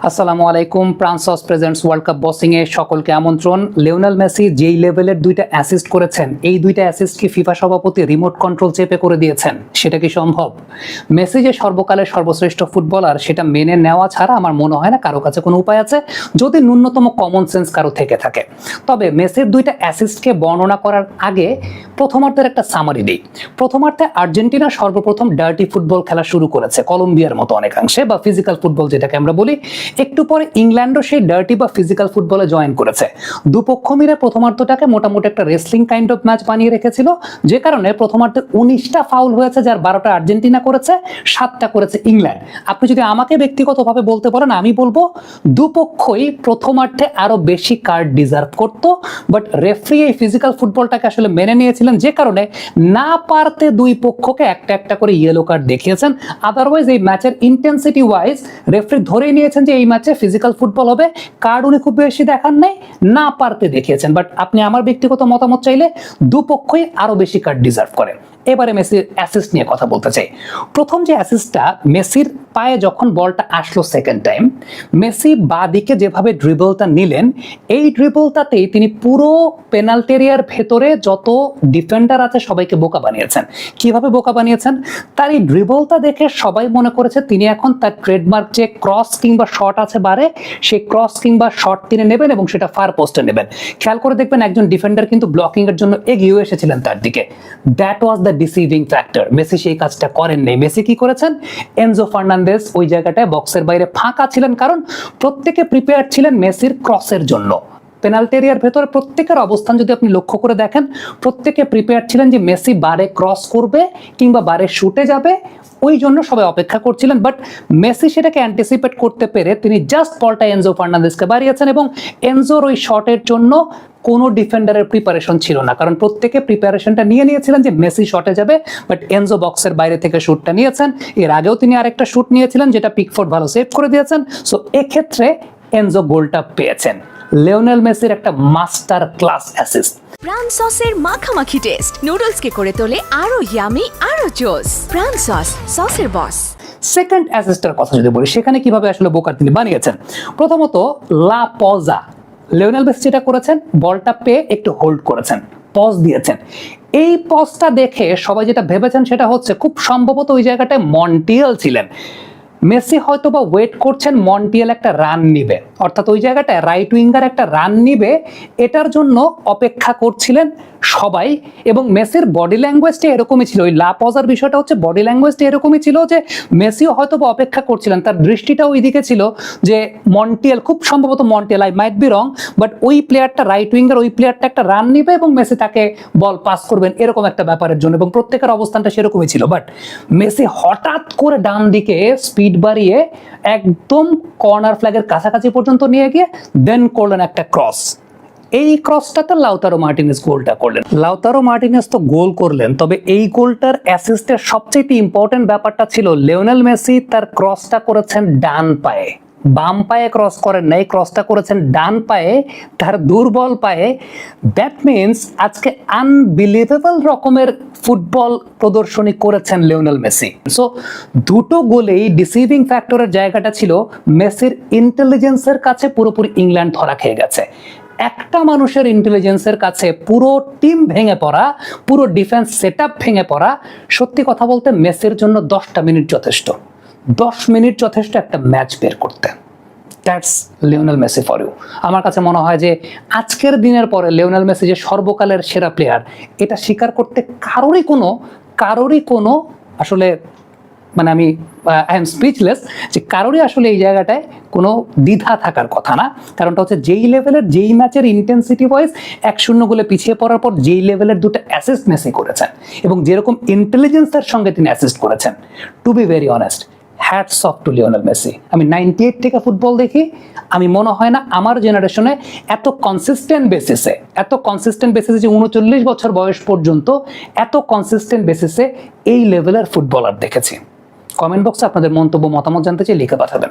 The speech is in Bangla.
আসসালামু আলাইকুম। প্রান্সস প্রেজেন্টস ওয়ার্ল্ড কাপ বসিং এ সকলকে আমন্ত্রণ। লিওনেল মেসি যেই লেভেলের দুইটা অ্যাসিস্ট করেছেন, এই দুইটা অ্যাসিস্ট কি ফিফা সভাপতি রিমোট কন্ট্রোল চেপে করে দিয়েছেন? সেটা কি সম্ভব? মেসি যে সর্বকালের সর্বশ্রেষ্ঠ ফুটবলার, সেটা মেনে নেওয়া ছাড়া আমার মনে হয় না কারো কাছে কোনো উপায় আছে, যদি ন্যূনতম কমন সেন্স কারো থেকে থাকে। তবে মেসির দুইটা অ্যাসিস্টকে বর্ণনা করার আগে প্রথমার্ধের একটা সামারি দিই। প্রথমার্ধে আর্জেন্টিনা সর্বপ্রথম ডার্টি ফুটবল খেলা শুরু করেছে, কলম্বিয়ার মতো অনেকাংশে, বা ফিজিক্যাল ফুটবল যেটাকে আমরা বলি। একটু পরে ইংল্যান্ডও সেই ডার্টি বা ফিজিক্যাল ফুটবলে জয়েন করেছে। দুপক্ষ মিলে প্রথমার্ধটাকে মোটামুটি একটা রেসলিং কাইন্ড অফ ম্যাচ বানিয়ে রেখেছিল, যে কারণে প্রথমার্ধে 19টা ফাউল হয়েছে, যার 12টা আর্জেন্টিনা করেছে, 7টা করেছে ইংল্যান্ড। আপনি যদি আমাকে ব্যক্তিগতভাবে বলতে পারেন, আমি বলবো দুপক্ষই প্রথমার্ধে আরো বেশি কার্ড ডিজার্ভ করত, বাট রেফারি এই ফিজিক্যাল ফুটবলটাকে আসলে মেনে নিয়েছিলেন, যে কারণে না পারতে দুই পক্ষকে একটা একটা করে ইয়েলো কার্ড দেখিয়েছেন। আদারওয়াইজ এই ম্যাচের ইন্টেন্সিটি ওয়াইজ রেফারি ধরেই নিয়েছেন যে এই ম্যাচে ফিজিক্যাল ফুটবল হবে, কার্ড উনি খুব বেশি দেখান নাই, না পারতে দেখিয়েছেন। বাট আপনি আমার ব্যক্তিগত মতামত চাইলে দুপক্ষই আরো বেশি কার্ড ডিজার্ভ করে। এবারে মেসির অ্যাসিস্ট নিয়ে কথা বলতে চাই। প্রথম যে অ্যাসিস্টটা, মেসির পায়ে যখন বলটা আসলো সেকেন্ড টাইম, মেসি বাঁ দিকে যেভাবে ড্রিবলটা নিলেন, এই ড্রিবলটাতেই তিনি পুরো পেনাল্টি এরিয়ার ভেতরে যত ডিফেন্ডার আছে সবাইকে বোকা বানিয়েছেন। কিভাবে বোকা বানিয়েছেন? তার এই ড্রিবলটা দেখে সবাই মনে করেছে তিনি এখন তার ট্রেডমার্ক যে ক্রস কিংবা শট আছে বারে, সেই ক্রস কিংবা শট তিনি নেবেন এবং সেটা ফার পোস্টে নেবেন। খেয়াল করে দেখবেন একজন ডিফেন্ডার কিন্তু ব্লকিং এর জন্য এগিয়ে এসেছিলেন তার দিকে। That was the deceiving factor. Messi সেই কাজটা করেন নাই। মেসি কি করেছেন? এনজো ফার্নান্দেজ ওই জায়গাটায় বক্সের বাইরে ফাঁকা ছিলেন, কারণ প্রত্যেকে প্রিপেয়ার ছিলেন মেসির ক্রসের জন্য। পেনাল্টি এরিয়ার ভেতরে প্রত্যেকের অবস্থান যদি আপনি লক্ষ্য করে দেখেন, প্রত্যেকে প্রিপেয়ার ছিলেন যে মেসি বারে ক্রস করবে কিংবা বারে শুটে যাবে, ওই জন্য সবাই অপেক্ষা করছিলেন। বাট মেসি সেটাকে অ্যান্টিসিপেট করতে পেরে তিনি জাস্ট বলটা এনজো ফার্নান্দেজকে বাড়িয়েছেন, এবং এনজোর ওই শটের জন্য কোনো ডিফেন্ডারের প্রিপারেশন ছিল না, কারণ প্রত্যেকে প্রিপারেশনটা নিয়ে নিয়েছিলেন যে মেসি শটে যাবে, বাট এনজো বক্সের বাইরে থেকে শুটটা নিয়েছেন। এর আগেও তিনি আরেকটা শুট নিয়েছিলেন, যেটা পিকফোর্ড ভালো সেভ করে দিয়েছেন। সো এক্ষেত্রে এনজো গোলটা পেয়েছেন। লিওনেল মেসির একটা মাস্টার ক্লাস অ্যাসিস্ট। প্রাণ সসের মাখামাখি টেস্ট নুডলসকে করে তোলে আরো ইয়ামি, আরো জোস। প্রাণ সস, সসের বস। সেকেন্ড অ্যাসিস্টের কথা যদি বলি, সেখানে কিভাবে আসলে বোকার তিনি বানিয়েছেন। প্রথমত লা পজা, লিওনেল মেসি যেটা করেছেন, বলটা পেয়ে একটু হোল্ড করেছেন, পজ দিয়েছেন। এই পজটা দেখে সবাই যেটা ভেবেছেন সেটা হচ্ছে খুব সম্ভবত ওই জায়গাটায় মন্টিয়েল ছিলেন। মেসি হয়তো বা ওয়েট করছেন মন্টিয়েল একটা রান নিবে, অর্থাৎ ওই জায়গাটায় রাইট উইঙ্গার একটা রান নিবে, এটার জন্য অপেক্ষা করছিলেন সবাই। এবং মেসির বডি ল্যাঙ্গুয়েজটা এরকমই ছিল, ওই লা পজার বিষয়টা হচ্ছে বডি ল্যাঙ্গুয়েজটা এরকমই ছিল যে মেসিও হয়তো বা অপেক্ষা করছিলেন, তার দৃষ্টিটা ওই দিকে ছিল যে মন্টিয়েল, খুব সম্ভবত Montiel, I might be wrong, but ওই প্লেয়ারটা রাইট উইঙ্গার, ওই প্লেয়ারটা একটা রান নিবে এবং মেসি তাকে বল পাস করবেন, এরকম একটা ব্যাপারের জন্য, এবং প্রত্যেকের অবস্থানটা সেরকমই ছিল। বাট মেসি হঠাৎ করে ডান দিকে স্পিড বাড়িয়ে একদম কর্নার ফ্ল্যাগের কাছাকাছি পর্যন্ত নিয়ে গিয়ে দেন করলেন একটা ক্রস। এই ক্রসটাতে লাউতারো মার্টিনেজ গোলটা করলেন। লাউতারো মার্টিনেজ তো গোল করলেন, তবে এই গোলটার অ্যাসিস্টের সবচেয়ে ইম্পর্টেন্ট ব্যাপারটা ছিল লিওনেল মেসি তার ক্রসটা করেছেন ডান পায়ে, বাম পায়ে ক্রস করেন নাই, ক্রসটা করেছেন ডান পায়ে, তার দুর্বল পায়ে। দ্যাট মিনস আজকে আনবিলিভেবল রকমের ফুটবল প্রদর্শনী করেছেন লিওনেল মেসি। সো দুটো গোলেই ডিসিভিং ফ্যাক্টরের জায়গাটা ছিল মেসির ইন্টেলিজেন্সের কাছে পুরোপুরি ইংল্যান্ড ধরা খেয়ে গেছে। একটা মানুষের ইন্টেলিজেন্সের কাছে পুরো টিম ভেঙে পড়া, পুরো ডিফেন্স সেটআপ ভেঙে পড়া, সত্যি কথা বলতে মেসির জন্য 10টা মিনিট যথেষ্ট। 10 মিনিট যথেষ্ট একটা ম্যাচ বের করতে। That's Lionel Messi for you. আমার কাছে মনে হয় যে আজকের দিনের পরে লিওনেল মেসি যে সর্বকালের সেরা প্লেয়ার, এটা স্বীকার করতে কারোরই কোনো আসলে, মানে আমি আই এম স্পিচলেস, যে কারোরই আসলে এই জায়গাটায় কোনো দ্বিধা থাকার কথা না। কারণটা হচ্ছে যেই লেভেলের, যেই ম্যাচের ইন্টেন্সিটি ওয়াইজ 1-0 গোলে পিছিয়ে পড়ার পর যেই লেভেলের দুটো অ্যাসিস্ট মেসি করেছেন, এবং যেরকম ইন্টেলিজেন্সের সঙ্গে তিনি অ্যাসিস্ট করেছেন, to be very honest, hats off to Lionel Messi. আমি 98 থেকে ফুটবল দেখি, আমি মনে হয় না আমার জেনারেশনে এত কনসিস্টেন্ট বেসিসে যে 39 বছর বয়স পর্যন্ত এত কনসিস্টেন্ট বেসিসে এই লেভেলের ফুটবলার দেখেছি। কমেন্ট বক্সে আপনাদের মন্তব্য, মতামত জানতে চাই, লিখে পাঠাবেন।